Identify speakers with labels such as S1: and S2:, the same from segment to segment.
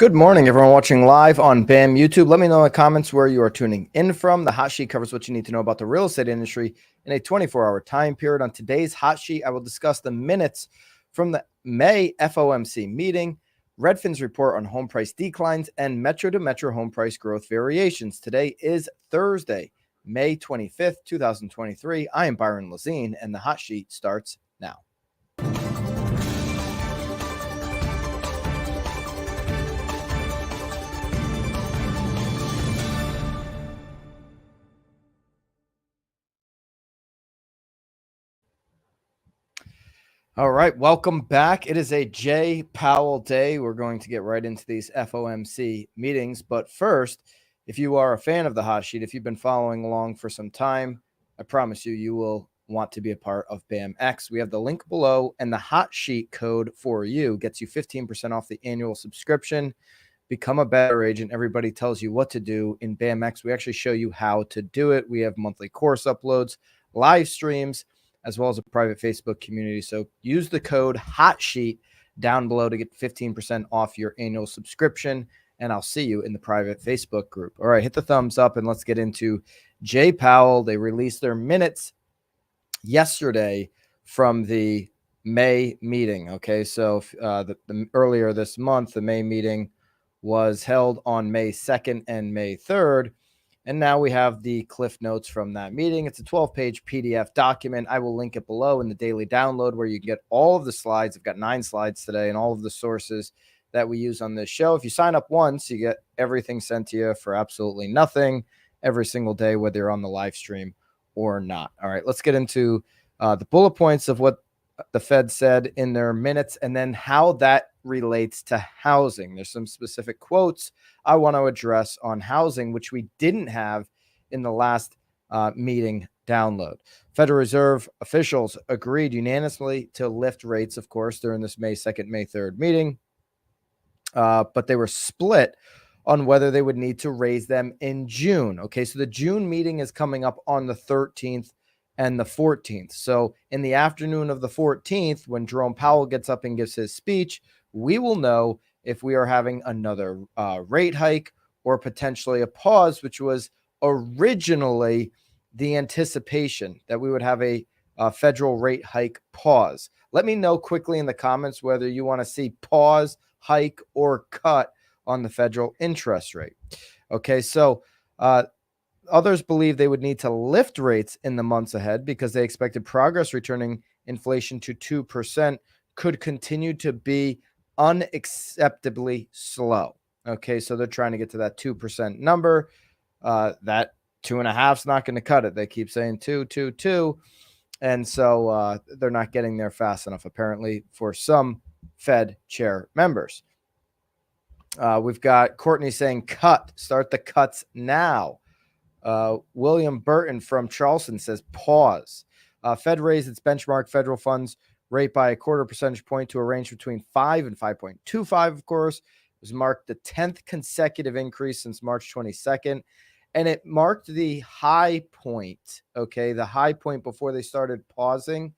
S1: Good morning, everyone watching live on BAM YouTube. Let me know in the comments where you are tuning in from. The Hot Sheet covers what you need to know about the real estate industry in a 24-hour time period. On today's Hot Sheet, I will discuss the minutes from the May FOMC meeting, Redfin's report on home price declines, and metro-to-metro home price growth variations. Today is Thursday, May 25th, 2023. I am Byron Lazine, and the Hot Sheet starts now. All right, welcome back. It is a Jay Powell day. We're going to get right into these FOMC meetings. But first, if you are a fan of the Hot Sheet, if you've been following along for some time, I promise you will want to be a part of BAMX. We have the link below, and the Hot Sheet code for you gets you 15% off the annual subscription. Become a better agent. Everybody tells you what to do in BAMX. We actually show you how to do it. We have monthly course uploads, live streams, as well as a private Facebook community. So use the code HOTSHEET down below to get 15% off your annual subscription, and I'll see you in the private Facebook group. All right, hit the thumbs up, and let's get into Jay Powell. They released their minutes yesterday from the May meeting. Okay, so earlier this month, the May meeting was held on May 2nd and May 3rd. And now we have the cliff notes from that meeting. It's a 12-page PDF document. I will link it below in the daily download where you can get all of the slides. I've got 9 slides today and all of the sources that we use on this show. If you sign up once, you get everything sent to you for absolutely nothing every single day, whether you're on the live stream or not. All right, let's get into the bullet points of what the Fed said in their minutes and then how that relates to housing. There's some specific quotes I want to address on housing, which we didn't have in the last meeting download. Federal Reserve officials agreed unanimously to lift rates, of course, during this May 2nd, May 3rd meeting, but they were split on whether they would need to raise them in June. Okay, so the June meeting is coming up on the 13th and the 14th. So in the afternoon of the 14th, when Jerome Powell gets up and gives his speech, we will know if we are having another rate hike or potentially a pause, which was originally the anticipation that we would have a federal rate hike pause. Let me know quickly in the comments whether you want to see pause, hike, or cut on the federal interest rate. Okay, so others believe they would need to lift rates in the months ahead because they expected progress returning inflation to 2% could continue to be unacceptably slow. Okay, so they're trying to get to that 2% number. That 2.5 is not going to cut it. They keep saying 2. And so they're not getting there fast enough, apparently, for some Fed chair members. We've got Courtney saying start the cuts now. William Burton from Charleston says pause. Fed raised its benchmark federal funds rate by a 0.25 percentage point to a range between 5 and 5.25, of course. It was marked the 10th consecutive increase since March 22nd. And it marked the high point, okay, the high point before they started pausing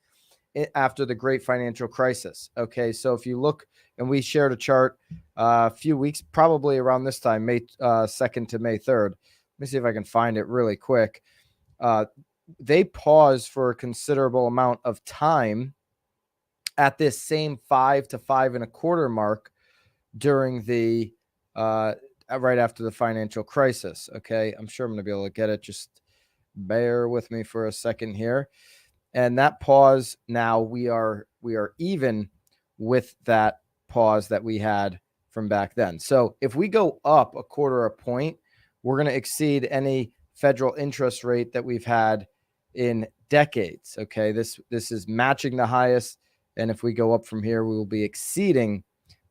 S1: after the great financial crisis. Okay, so if you look, and we shared a chart a few weeks, probably around this time, May 2nd to May 3rd. Let me see if I can find it really quick. They paused for a considerable amount of time at this same 5 to 5.25 mark during the right after the financial crisis. Okay, I'm sure I'm going to be able to get it. Just bear with me for a second here. And that pause, now we are even with that pause that we had from back then. So if we go up 0.25 point, we're going to exceed any federal interest rate that we've had in decades. Okay, this is matching the highest, and if we go up from here, we will be exceeding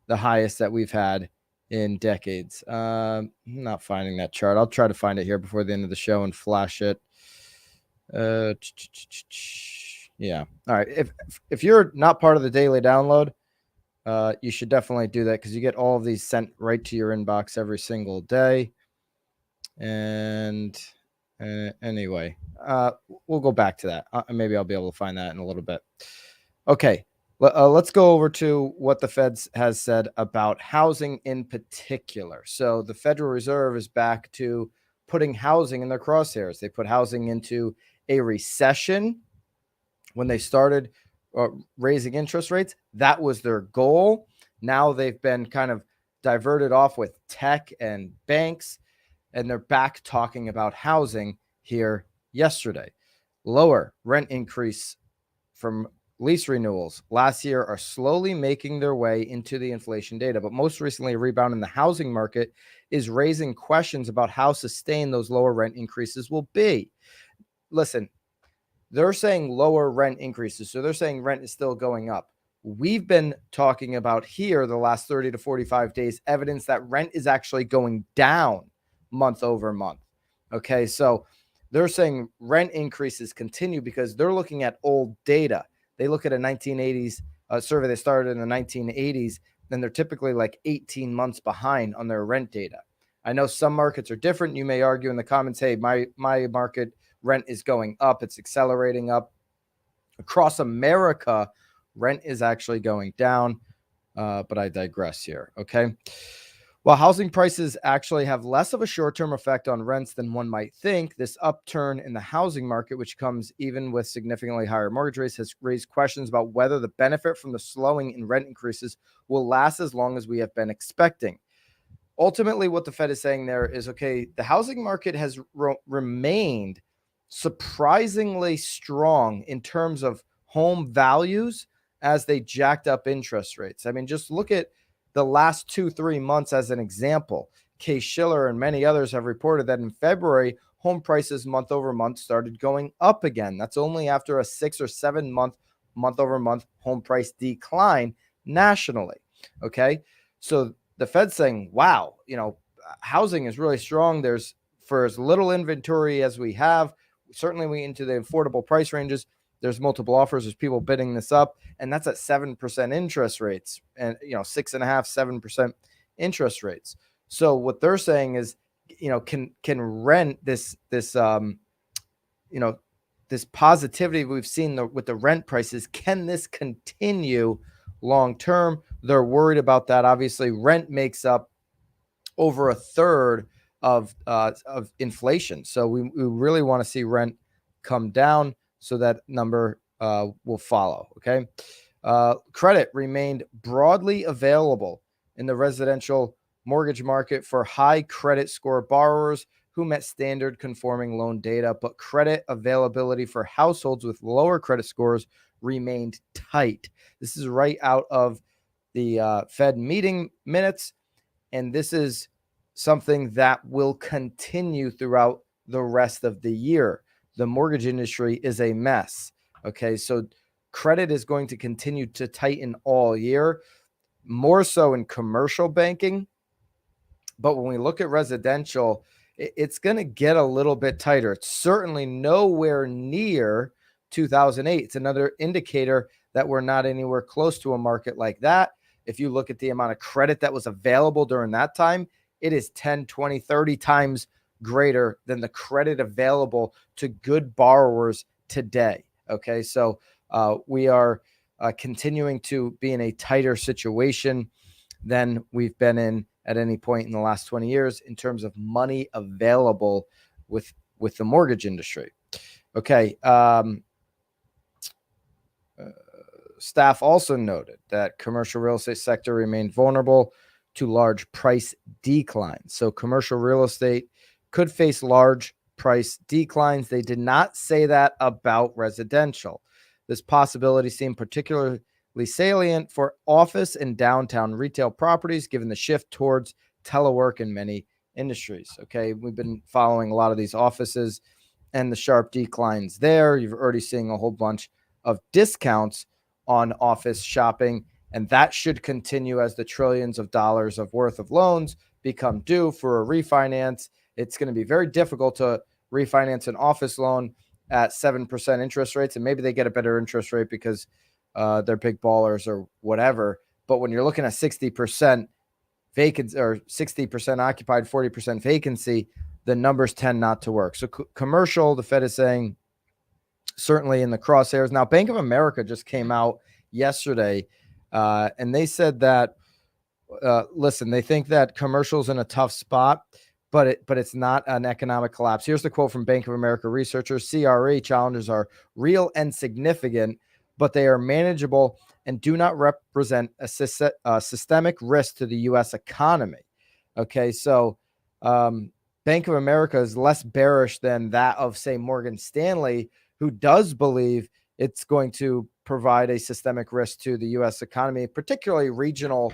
S1: the highest that we've had in decades. I'm not finding that chart. I'll try to find it here before the end of the show and flash it. Yeah. All right. If you're not part of the daily download, you should definitely do that because you get all of these sent right to your inbox every single day. And anyway, we'll go back to that. Maybe I'll be able to find that in a little bit. Okay, Let's go over to what the Fed has said about housing in particular. So the Federal Reserve is back to putting housing in their crosshairs. They put housing into a recession when they started raising interest rates. That was their goal. Now they've been kind of diverted off with tech and banks, and they're back talking about housing here yesterday. Lower rent increase from lease renewals last year are slowly making their way into the inflation data, but most recently, a rebound in the housing market is raising questions about how sustained those lower rent increases will be. Listen, they're saying lower rent increases, so they're saying rent is still going up. We've been talking about here the last 30 to 45 days evidence that rent is actually going down month over month. Okay, so they're saying rent increases continue because they're looking at old data. They look at a 1980s survey that started in the 1980s, and they're typically like 18 months behind on their rent data. I know some markets are different. You may argue in the comments, hey, my market rent is going up. It's accelerating up. Across America, rent is actually going down, but I digress here, okay? While housing prices actually have less of a short-term effect on rents than one might think, this upturn in the housing market, which comes even with significantly higher mortgage rates, has raised questions about whether the benefit from the slowing in rent increases will last as long as we have been expecting. Ultimately, what the Fed is saying there is, okay, the housing market has remained surprisingly strong in terms of home values as they jacked up interest rates. I mean, just look at the last 2-3 months as an example. Case-Shiller and many others have reported that in February, home prices month over month started going up again. That's only after a 6 or 7 month over month home price decline nationally. Okay, so the Fed's saying, wow, housing is really strong. There's, for as little inventory as we have, certainly we into the affordable price ranges, there's multiple offers, there's people bidding this up, and that's at 7% interest rates, and 6.5-7% interest rates. So what they're saying is, can rent this positivity we've seen with the rent prices, can this continue long term? They're worried about that. Obviously, rent makes up over a third of inflation. So we really want to see rent come down so that number will follow. Okay. Credit remained broadly available in the residential mortgage market for high credit score borrowers who met standard conforming loan data, but credit availability for households with lower credit scores remained tight. This is right out of the Fed meeting minutes, and this is something that will continue throughout the rest of the year. The mortgage industry is a mess. Okay, so credit is going to continue to tighten all year, more so in commercial banking. But when we look at residential, it's going to get a little bit tighter. It's certainly nowhere near 2008. It's another indicator that we're not anywhere close to a market like that. If you look at the amount of credit that was available during that time, it is 10, 20, 30 times greater than the credit available to good borrowers today. Okay, so we are continuing to be in a tighter situation than we've been in at any point in the last 20 years in terms of money available with the mortgage industry. Okay. Staff also noted that commercial real estate sector remained vulnerable to large price declines. So commercial real estate could face large price declines. They did not say that about residential. This possibility seemed particularly salient for office and downtown retail properties, given the shift towards telework in many industries. Okay, we've been following a lot of these offices and the sharp declines there. You're already seeing a whole bunch of discounts on office shopping, and that should continue as the trillions of dollars of worth of loans become due for a refinance. It's going to be very difficult to refinance an office loan at 7% interest rates, and maybe they get a better interest rate because they're big ballers or whatever. But when you're looking at 60% vacancy or 60% occupied, 40% vacancy, the numbers tend not to work. So commercial, the Fed is saying, certainly in the crosshairs. Now, Bank of America just came out yesterday, and they said that, listen, they think that commercial's in a tough spot, but it's not an economic collapse. Here's the quote from Bank of America researchers: CRE challenges are real and significant, but they are manageable and do not represent a systemic risk to the U.S. economy. Okay, so Bank of America is less bearish than that of, say, Morgan Stanley, who does believe it's going to provide a systemic risk to the U.S. economy, particularly regional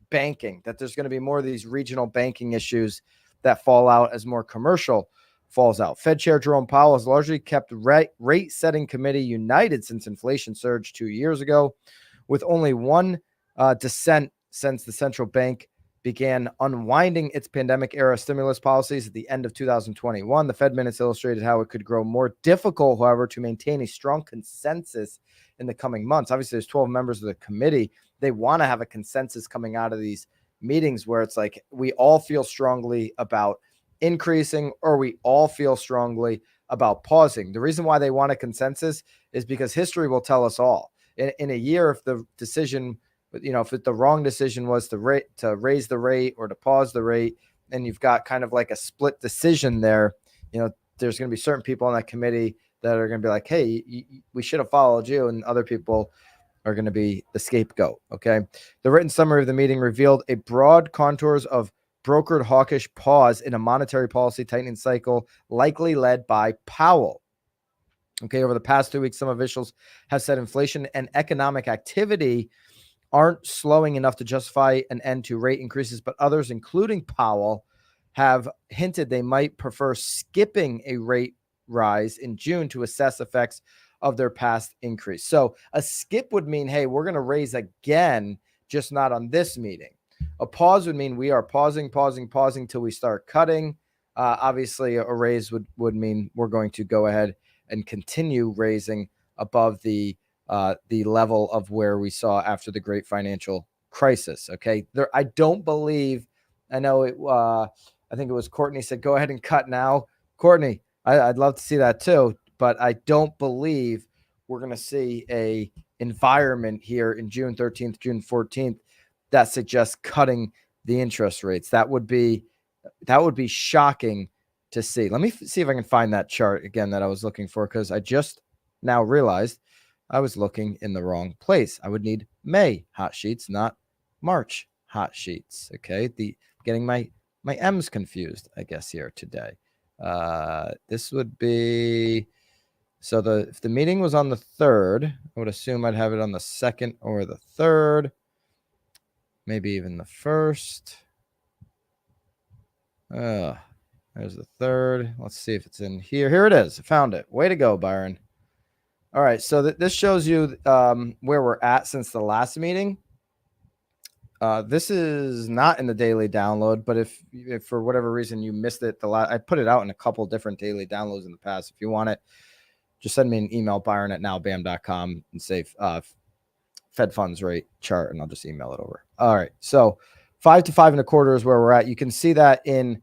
S1: banking, that there's going to be more of these regional banking issues that fall out as more commercial falls out. Fed Chair Jerome Powell has largely kept rate-setting committee united since inflation surged 2 years ago, with only one dissent since the central bank began unwinding its pandemic-era stimulus policies at the end of 2021. The Fed minutes illustrated how it could grow more difficult, however, to maintain a strong consensus in the coming months. Obviously, there's 12 members of the committee. They want to have a consensus coming out of these meetings where it's like we all feel strongly about increasing or we all feel strongly about pausing. The reason why they want a consensus is because history will tell us all. In a year, if the decision, if the wrong decision was to raise the rate or to pause the rate, and you've got kind of like a split decision there, there's going to be certain people on that committee that are going to be like, hey, we should have followed you, and other people are going to be the scapegoat. Okay. The written summary of the meeting revealed a broad contours of brokered hawkish pause in a monetary policy tightening cycle, likely led by Powell. Okay. Over the past 2 weeks, some officials have said inflation and economic activity aren't slowing enough to justify an end to rate increases, but others, including Powell, have hinted they might prefer skipping a rate rise in June to assess effects of their past increase. So a skip would mean, hey, we're going to raise again, just not on this meeting. A pause would mean we are pausing till we start cutting. Obviously, a raise would mean we're going to go ahead and continue raising above the level of where we saw after the great financial crisis. Okay. I don't believe, I know it, I think it was Courtney said, go ahead and cut now. Courtney, I'd love to see that too, but I don't believe we're going to see a environment here in June 13th, June 14th that suggests cutting the interest rates. That would be shocking to see. Let me see if I can find that chart again that I was looking for, because I just now realized I was looking in the wrong place. I would need May hot sheets, not March hot sheets. Okay. Getting my M's confused, I guess, here today. This would be, so if the meeting was on the 3rd, I would assume I'd have it on the 2nd or the 3rd, maybe even the 1st. There's the 3rd. Let's see if it's in here. Here it is. I found it. Way to go, Byron. All right, so this shows you where we're at since the last meeting. This is not in the daily download, but if for whatever reason you missed it, I put it out in a couple different daily downloads in the past. If you want it, just send me an email, byron@nowbam.com, and say Fed funds rate chart, and I'll just email it over. All right, so 5 to 5.25 is where we're at. You can see that in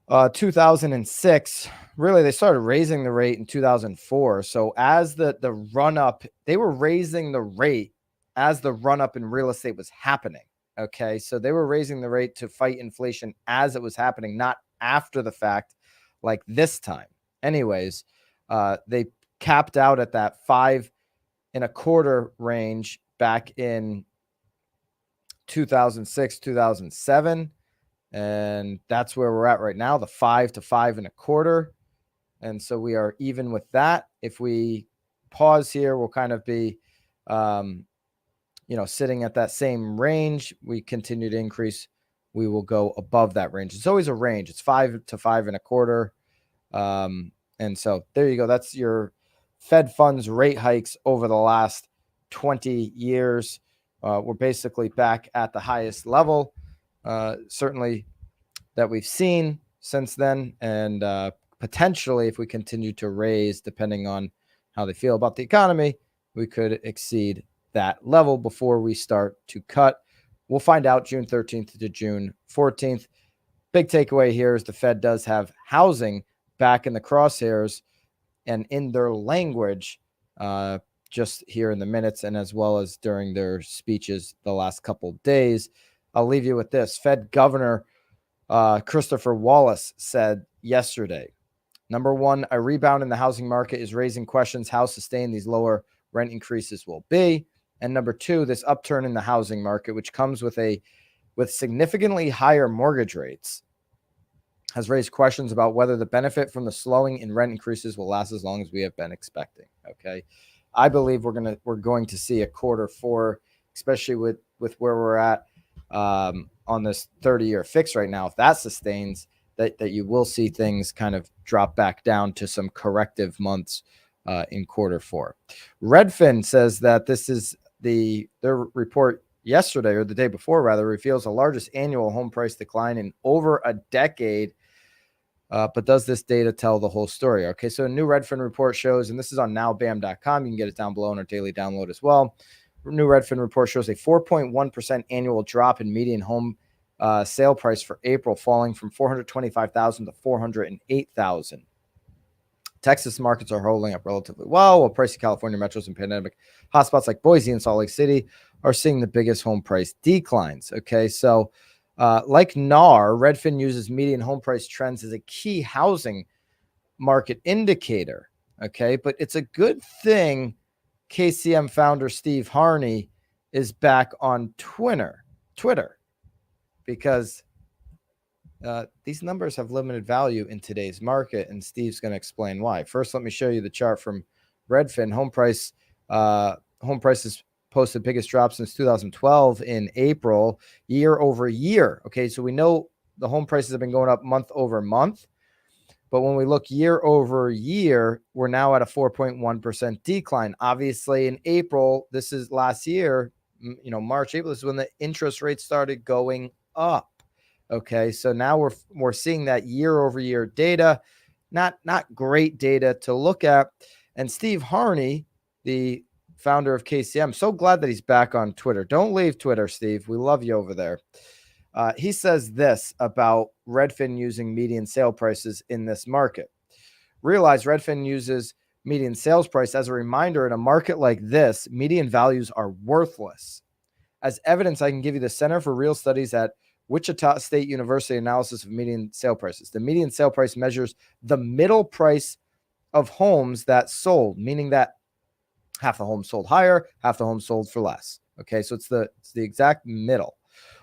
S1: 2006, really, they started raising the rate in 2004. So as the run up, they were raising the rate as the run up in real estate was happening. Okay. So they were raising the rate to fight inflation as it was happening, not after the fact, like this time. Anyways, they capped out at that 5.25 range back in 2006, 2007. And that's where we're at right now, the 5 to 5.25. And so we are even with that. If we pause here, we'll kind of be, sitting at that same range. We continue to increase, we will go above that range. It's always a range. It's 5 to 5.25. And so there you go. That's your Fed funds rate hikes over the last 20 years. We're basically back at the highest level, certainly that we've seen since then. And potentially, if we continue to raise, depending on how they feel about the economy, we could exceed that level before we start to cut. We'll find out June 13th to June 14th. Big takeaway here is the Fed does have housing back in the crosshairs, and in their language, just here in the minutes and as well as during their speeches the last couple of days. I'll leave you with this. Fed Governor Christopher Wallace said yesterday, number one, a rebound in the housing market is raising questions how sustained these lower rent increases will be. And number two, this upturn in the housing market, which comes with significantly higher mortgage rates, has raised questions about whether the benefit from the slowing in rent increases will last as long as we have been expecting. Okay. I believe we're going to see a quarter four, especially with where we're at on this 30-year fix right now. If that sustains, that you will see things kind of drop back down to some corrective months in quarter four. Redfin says that this is their report yesterday, or the day before rather, reveals the largest annual home price decline in over a decade. But does this data tell the whole story? Okay, so a new Redfin report shows, and this is on nowbam.com. You can get it down below in our daily download as well. New Redfin report shows a 4.1% annual drop in median home sale price for April, falling from $425,000 to $408,000. Texas markets are holding up relatively well, while pricey California metros and pandemic hotspots like Boise and Salt Lake City are seeing the biggest home price declines. Okay, so like NAR, Redfin uses median home price trends as a key housing market indicator. Okay, but it's a good thing KCM founder Steve Harney is back on Twitter, because these numbers have limited value in today's market, and Steve's going to explain why. First, let me show you the chart from Redfin. Home prices posted biggest drop since 2012 in April, year over year. Okay, so we know the home prices have been going up month over month, but when we look year over year, we're now at a 4.1% decline. Obviously, in April, this is last year, March, April, this is when the interest rates started going up. Okay, so now we're seeing that year over year data, not great data to look at. And Steve Harney, the founder of KCM, so glad that he's back on Twitter. Don't leave Twitter, Steve. We love you over there. He says this about Redfin using median sale prices in this market. Realize Redfin uses median sales price as a reminder in a market like this, median values are worthless. As evidence, I can give you the Center for Real Studies at Wichita State University analysis of median sale prices. The median sale price measures the middle price of homes that sold, meaning that half the homes sold higher, half the homes sold for less. Okay, so it's the exact middle.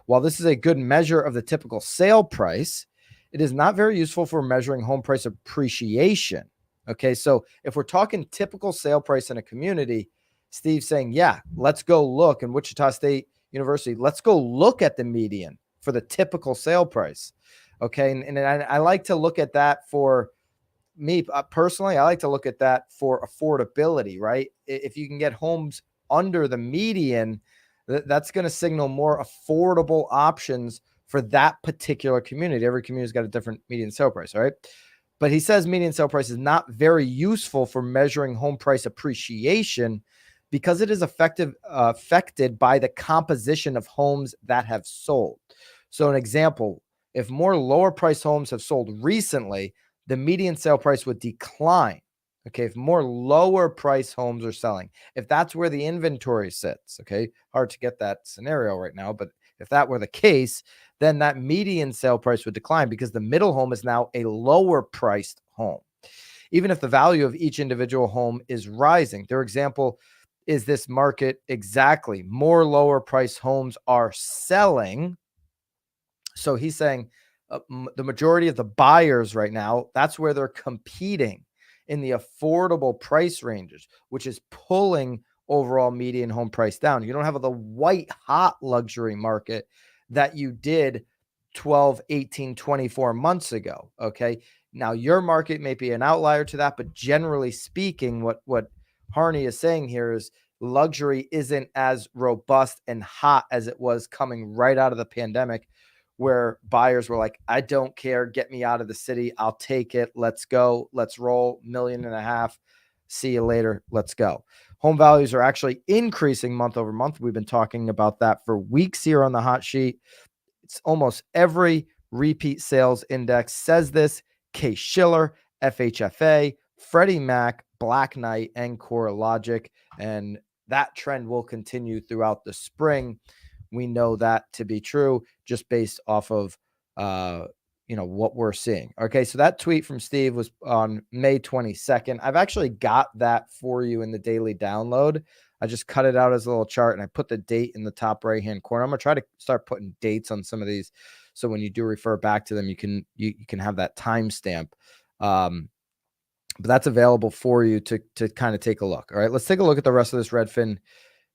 S1: While this is a good measure of the typical sale price, it is not very useful for measuring home price appreciation. Okay, so if we're talking typical sale price in a community, Steve's saying, yeah, let's go look in Wichita State University. Let's go look at the median for the typical sale price. Okay, and I like to look at that for me personally. I like to look at that for affordability, right? If you can get homes under the median, that's going to signal more affordable options for that particular community. Every community's got a different median sale price, right? But he says median sale price is not very useful for measuring home price appreciation because it is affected by the composition of homes that have sold. So an example, if more lower price homes have sold recently, the median sale price would decline. Okay, if more lower price homes are selling, if that's where the inventory sits, okay, hard to get that scenario right now, but if that were the case, then that median sale price would decline because the middle home is now a lower priced home. Even if the value of each individual home is rising, their example is this market exactly. More lower price homes are selling. So he's saying the majority of the buyers right now, that's where they're competing in the affordable price ranges, which is pulling overall median home price down. You don't have the white hot luxury market that you did 12, 18, 24 months ago. Okay. Now your market may be an outlier to that, but generally speaking, what Harney is saying here is luxury isn't as robust and hot as it was coming right out of the pandemic, where buyers were like, I don't care, get me out of the city, I'll take it, let's go, let's roll, $1.5 million, see you later, let's go. Home values are actually increasing month over month. We've been talking about that for weeks here on the hot sheet. It's almost every repeat sales index says this. Case-Shiller, FHFA, Freddie Mac, Black Knight and CoreLogic, and that trend will continue throughout the spring. We know that to be true just based off of what we're seeing. Okay, so that tweet from Steve was on May 22nd. I've actually got that for you in the daily download. I just cut it out as a little chart and I put the date in the top right hand corner. I'm gonna try to start putting dates on some of these, so when you do refer back to them, you can have that timestamp. But that's available for you to kind of take a look. All right, let's take a look at the rest of this Redfin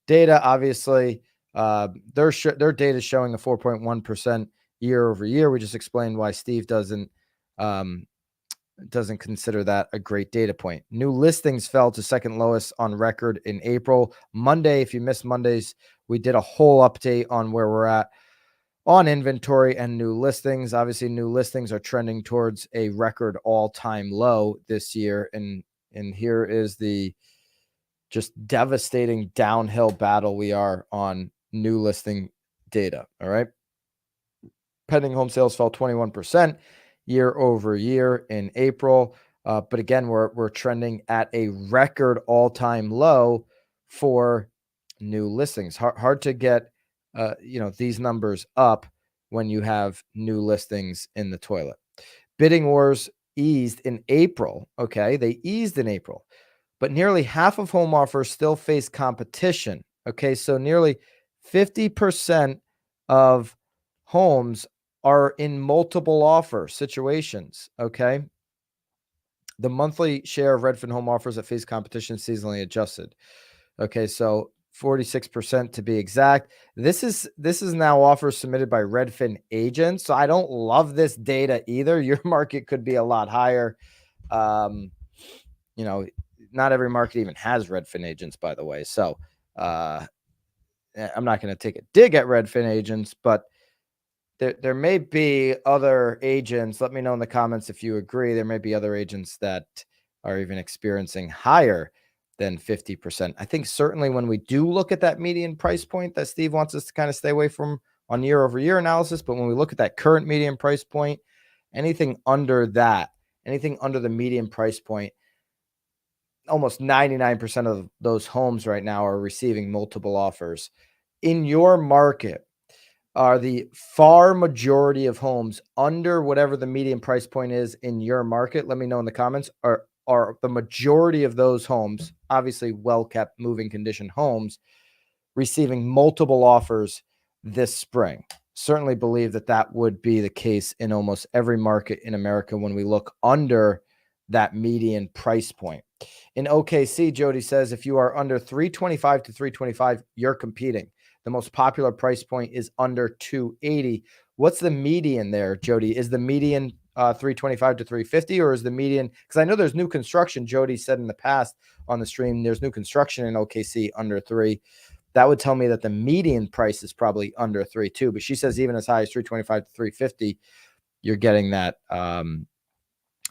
S1: data. Obviously, their data is showing a 4.1% year over year. We just explained why Steve doesn't consider that a great data point. New listings fell to second lowest on record in April. Monday, if you missed Mondays, we did a whole update on where we're at on inventory and new listings. Obviously, new listings are trending towards a record all-time low this year. And here is the just devastating downhill battle we are on new listing data. All right. Pending home sales fell 21% year over year in April. But again, we're trending at a record all-time low for new listings. Hard to get these numbers up when you have new listings in the toilet. Bidding wars eased in April. Okay, they eased in April, but nearly half of home offers still face competition. Okay, so nearly 50% of homes are in multiple offer situations. Okay, the monthly share of Redfin home offers that face competition seasonally adjusted. Okay, so 46% to be exact. This is now offers submitted by Redfin agents. So I don't love this data either. Your market could be a lot higher. Not every market even has Redfin agents, by the way. So I'm not going to take a dig at Redfin agents, but there may be other agents. Let me know in the comments if you agree. There may be other agents that are even experiencing higher than 50%. I think certainly when we do look at that median price point that Steve wants us to kind of stay away from on year over year analysis, but when we look at that current median price point, anything under the median price point, almost 99% of those homes right now are receiving multiple offers. In your market, are the far majority of homes under whatever the median price point is in your market? Let me know in the comments. Are the majority of those homes, obviously well-kept, moving condition homes, receiving multiple offers this spring? Certainly believe that would be the case in almost every market in America when we look under that median price point. In OKC, Jody says, if you are under 325 to 325, you're competing. The most popular price point is under 280. What's the median there, Jody? Is the median 325 to 350, or is the median? Because I know there's new construction. Jody said in the past on the stream, there's new construction in OKC under 3. That would tell me that the median price is probably under 3 too. But she says even as high as 325 to 350, you're getting that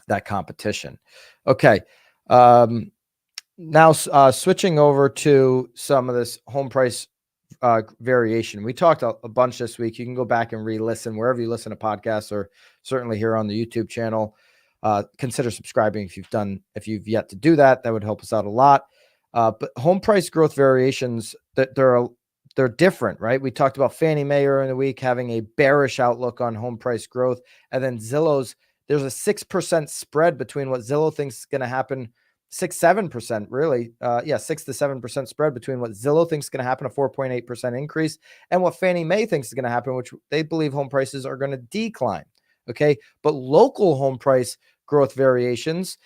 S1: that competition. Okay. Now switching over to some of this home price variation. We talked a bunch this week. You can go back and re-listen wherever you listen to podcasts, or certainly here on the YouTube channel. Consider subscribing if you've yet to do that. That would help us out a lot. But home price growth variations, they're different, right? We talked about Fannie Mae earlier in the week having a bearish outlook on home price growth, and then Zillow's, there's a 6% spread between what Zillow thinks is going to happen. 6-7%, really. 6 to 7% spread between what Zillow thinks is going to happen, a 4.8% increase, and what Fannie Mae thinks is going to happen, which they believe home prices are going to decline. Okay. But local home price growth variations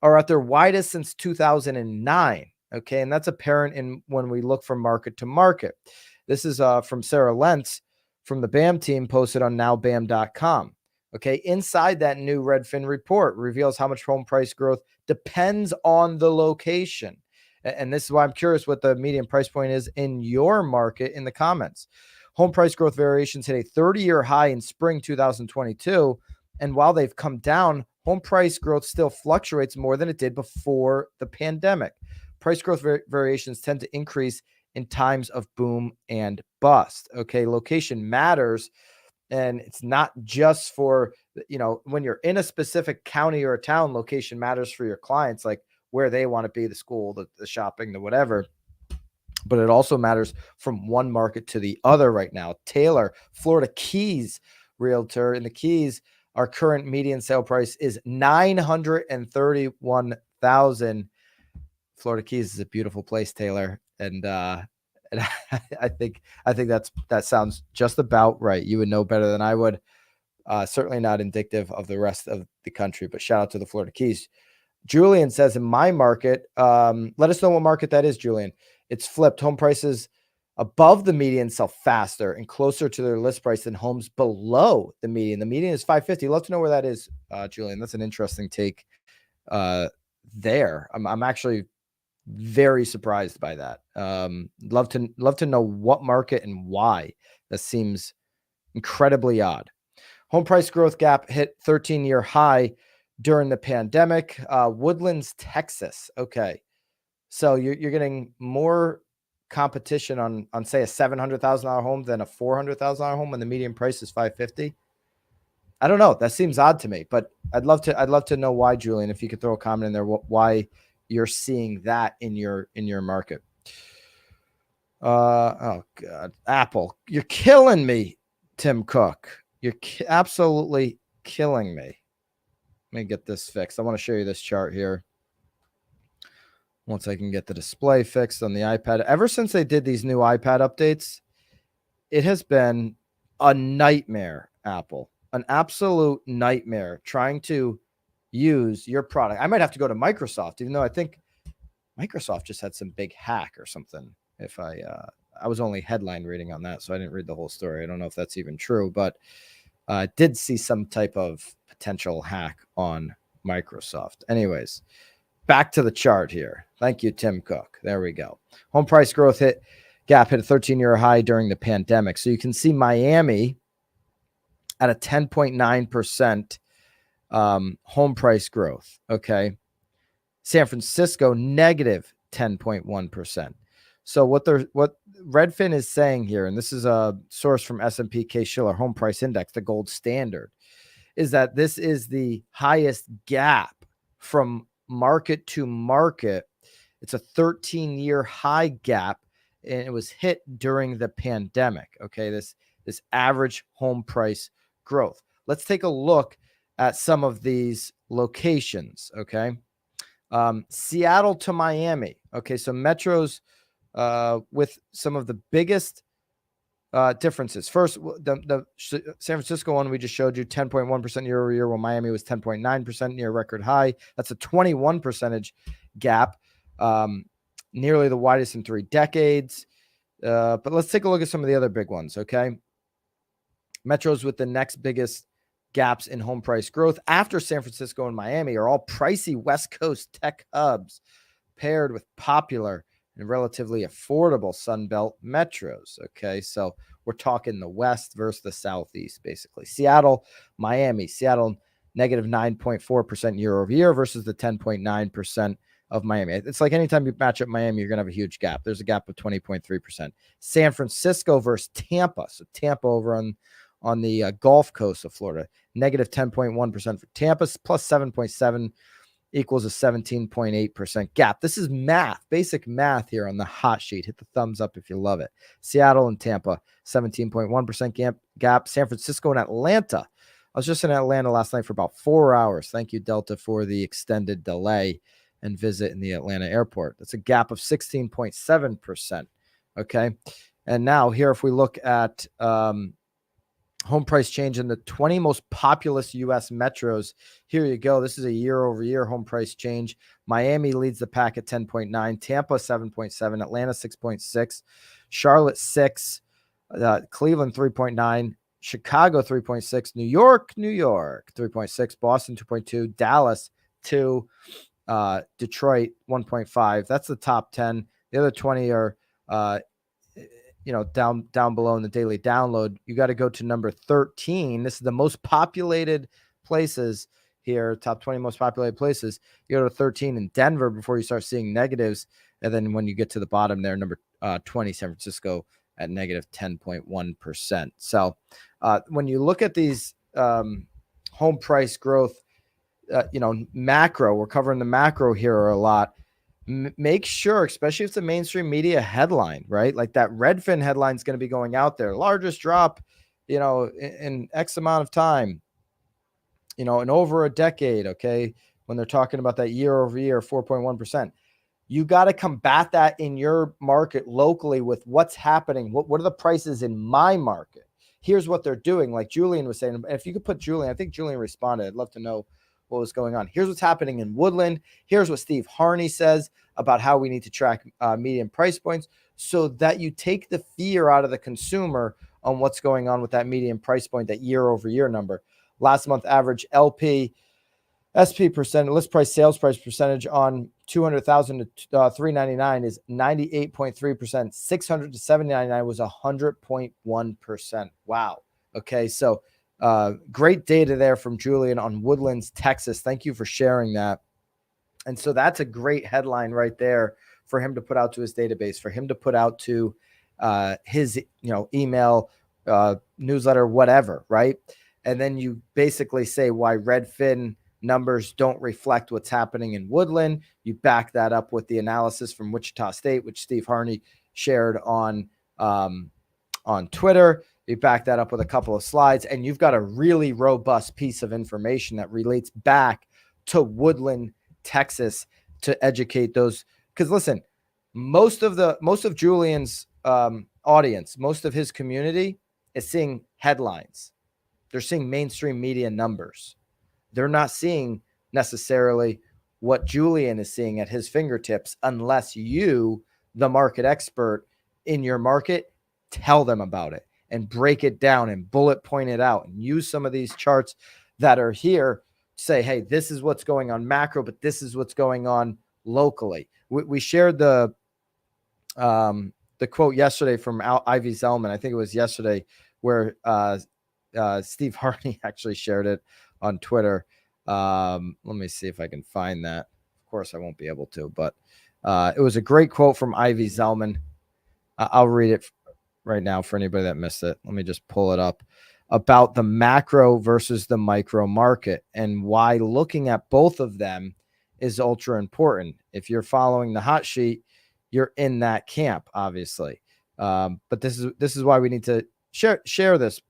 S1: are at their widest since 2009. Okay. And that's apparent when we look from market to market. This is from Sarah Lentz from the BAM team, posted on nowbam.com. Okay, inside that new Redfin report reveals how much home price growth depends on the location. And this is why I'm curious what the median price point is in your market in the comments. Home price growth variations hit a 30-year high in spring 2022. And while they've come down, home price growth still fluctuates more than it did before the pandemic. Price growth variations tend to increase in times of boom and bust. Okay, location matters. And it's not just for, when you're in a specific county or a town, location matters for your clients. Like, where they want to be, the school, the shopping, the whatever. But it also matters from one market to the other right now. Taylor, Florida Keys realtor in the Keys, our current median sale price is $931,000. Florida Keys is a beautiful place, Taylor, and I think that sounds just about right. You would know better than I would. Certainly not indicative of the rest of the country, but shout out to the Florida Keys. Julian says, in my market, let us know what market that is, Julian. It's flipped. Home prices above the median sell faster and closer to their list price than homes below the median. The median is 550. Love to know where that is, Julian. That's an interesting take there. I'm actually very surprised by that. Love to know what market and why. That seems incredibly odd. Home price growth gap hit 13-year high during the pandemic. Woodlands, Texas. Okay. So you're getting more competition on say a $700,000 home than a $400,000 home when the median price is $550. I don't know. That seems odd to me, but I'd love to know why, Julian, if you could throw a comment in there, why you're seeing that in your market. Oh God, Apple, you're killing me, Tim Cook. You're absolutely killing me. Let me get this fixed. I want to show you this chart here. Once I can get the display fixed on the iPad. Ever since they did these new iPad updates, it has been a nightmare, Apple. An absolute nightmare trying to use your product. I might have to go to Microsoft, even though I think Microsoft just had some big hack or something. If I was only headline reading on that, so I didn't read the whole story. I don't know if that's even true, but I did see some type of potential hack on Microsoft. Anyways, back to the chart here. Thank you, Tim Cook. There we go. Home price growth gap hit a 13-year high during the pandemic. So you can see Miami at a 10.9% home price growth. Okay. San Francisco negative 10.1%. So what Redfin is saying here, and this is a source from S&P Case-Shiller Home Price Index, the gold standard, is that this is the highest gap from market to market. It's a 13-year high gap, and it was hit during the pandemic. Okay, this average home price growth. Let's take a look at some of these locations. Okay, Seattle to Miami. Okay, so metros with some of the biggest differences. First, the San Francisco one we just showed you, 10.1% year over year, while Miami was 10.9%, near record high. That's a 21 percentage gap, nearly the widest in 3 decades. But let's take a look at some of the other big ones, okay? Metros with the next biggest gaps in home price growth after San Francisco and Miami are all pricey West Coast tech hubs paired with popular and relatively affordable Sunbelt metros. Okay, so we're talking the West versus the Southeast, basically. Seattle, Miami. Seattle, negative 9.4% year over year versus the 10.9% of Miami. It's like anytime you match up Miami, you're going to have a huge gap. There's a gap of 20.3%. San Francisco versus Tampa. So Tampa over on the Gulf Coast of Florida, negative 10.1% for Tampa, plus 7.7 equals a 17.8% gap. This is math, basic math here on the hot sheet. Hit the thumbs up if you love it. Seattle and Tampa, 17.1% gap. San Francisco and Atlanta. I was just in Atlanta last night for about 4 hours. Thank you, Delta, for the extended delay and visit in the Atlanta airport. That's a gap of 16.7%. Okay. And now here, if we look at home price change in the 20 most populous U.S. metros. Here you go. This is a year-over-year home price change. Miami leads the pack at 10.9, Tampa 7.7, Atlanta 6.6, Charlotte 6, Cleveland 3.9, Chicago 3.6, New York 3.6, Boston 2.2, Dallas 2, Detroit 1.5. That's the top 10. The other 20 are down below in the daily download. You got to go to number 13. This is the most populated places here, top 20 most populated places. You go to 13 in Denver before you start seeing negatives. And then when you get to the bottom there, number 20, San Francisco at negative 10.1%. So when you look at these home price growth macro. We're covering the macro here a lot. Make sure, especially if it's a mainstream media headline, right? Like that Redfin headline is going to be going out there. Largest drop, in X amount of time, in over a decade. Okay. When they're talking about that year over year, 4.1%. You got to combat that in your market locally with what's happening. What are the prices in my market? Here's what they're doing. Like Julian was saying, if you could put Julian, I think Julian responded. I'd love to know what was going on. Here's what's happening in Woodland. Here's what Steve Harney says about how we need to track median price points so that you take the fear out of the consumer on what's going on with that median price point, that year over year number. Last month average LP SP percent, list price sales price percentage on 200,000 to 399 is 98.3%. 600 to 799 was 100.1%. Wow. Okay. So great data there from Julian on Woodlands, Texas. Thank you for sharing that. And so that's a great headline right there for him to put out to his database, for him to put out to his, email, newsletter, whatever. Right. And then you basically say why Redfin numbers don't reflect what's happening in Woodland. You back that up with the analysis from Wichita State, which Steve Harney shared on Twitter. You back that up with a couple of slides, and you've got a really robust piece of information that relates back to Woodland, Texas, to educate those. Because listen, most of Julian's audience, most of his community is seeing headlines. They're seeing mainstream media numbers. They're not seeing necessarily what Julian is seeing at his fingertips unless you, the market expert in your market, tell them about it and break it down and bullet point it out and use some of these charts that are here. Say, hey, this is what's going on macro, but this is what's going on locally. We shared the quote yesterday from Ivy Zellman. I think it was yesterday where Steve Harney actually shared it on Twitter. Let me see if I can find that. Of course I won't be able to, but it was a great quote from Ivy Zellman. I'll read it right now for anybody that missed it. Let me just pull it up, about the macro versus the micro market and why looking at both of them is ultra important. If you're following the hot sheet, you're in that camp, obviously. But this is why we need to share this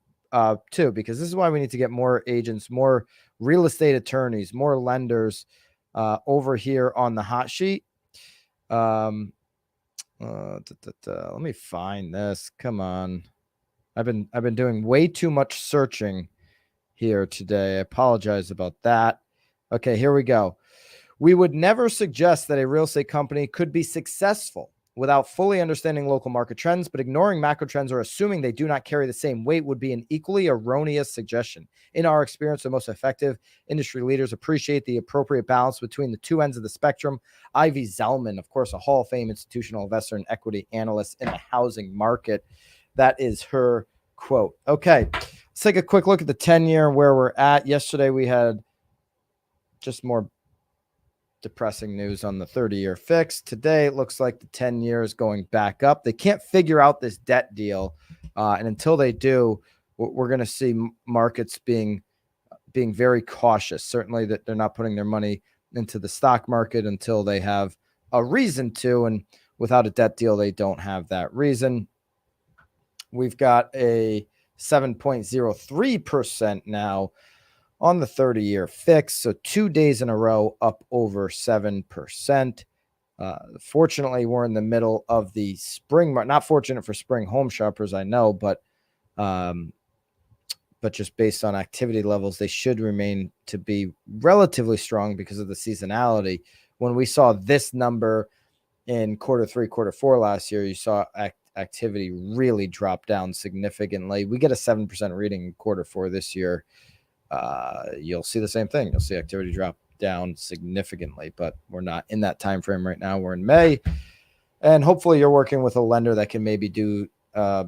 S1: too, because this is why we need to get more agents, more real estate attorneys, more lenders over here on the hot sheet. Let me find this. Come on. I've been doing way too much searching here today. I apologize about that. Okay, here we go. We would never suggest that a real estate company could be successful without fully understanding local market trends, but ignoring macro trends or assuming they do not carry the same weight would be an equally erroneous suggestion. In our experience, the most effective industry leaders appreciate the appropriate balance between the two ends of the spectrum. Ivy Zellman, of course, a Hall of Fame institutional investor and equity analyst in the housing market. That is her quote. Okay, let's take a quick look at the 10-year and where we're at. Yesterday, we had just more depressing news on the 30-year fix. Today, it looks like the 10-year is going back up. They can't figure out this debt deal. And until they do, we're going to see markets being very cautious. Certainly that they're not putting their money into the stock market until they have a reason to. And without a debt deal, they don't have that reason. We've got a 7.03% now on the 30-year fix. So 2 days in a row up over 7%. Fortunately, we're in the middle of the spring. Not fortunate for spring home shoppers, I know, but just based on activity levels, they should remain to be relatively strong because of the seasonality. When we saw this number in quarter 3, quarter 4 last year, you saw activity really drop down significantly. We get a 7% reading in quarter 4 this year. You'll see the same thing. You'll see activity drop down significantly, but we're not in that time frame right now. We're in May, and hopefully you're working with a lender that can maybe do a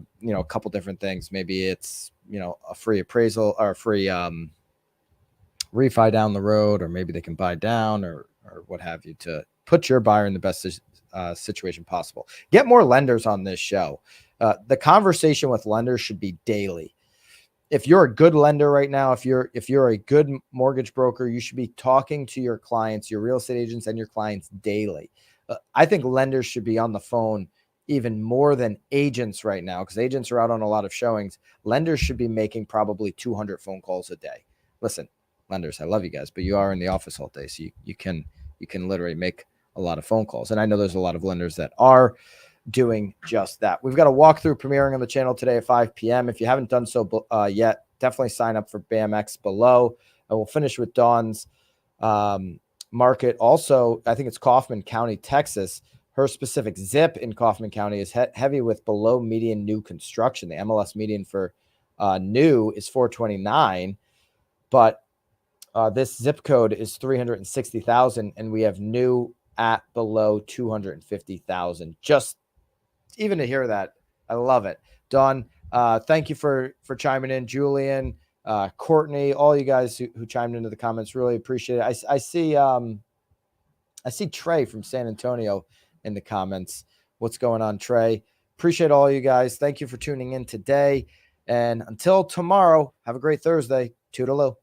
S1: couple different things. Maybe it's a free appraisal or a free refi down the road, or maybe they can buy down or what have you to put your buyer in the best situation possible. Get more lenders on this show. The conversation with lenders should be daily. if you're a good lender right now, if you're a good mortgage broker, you should be talking to your clients, your real estate agents, and your clients daily. I think lenders should be on the phone even more than agents right now, because agents are out on a lot of showings. Lenders should be making probably 200 phone calls a day. Listen, lenders, I love you guys, but you are in the office all day, so you can literally make a lot of phone calls. And I know there's a lot of lenders that are doing just that. We've got a walkthrough premiering on the channel today at 5 p.m. If you haven't done so yet, definitely sign up for BAMX below. And we'll finish with Dawn's market. Also, I think it's Kaufman County, Texas. Her specific zip in Kaufman County is heavy with below median new construction. The MLS median for new is 429, but this zip code is 360,000, and we have new at below 250,000. Just even to hear that, I love it. Dawn, thank you for chiming in. Julian, Courtney, all you guys who chimed into the comments, really appreciate it. I see Trey from San Antonio in the comments. What's going on, Trey? Appreciate all you guys. Thank you for tuning in today. And until tomorrow, have a great Thursday. Toodaloo.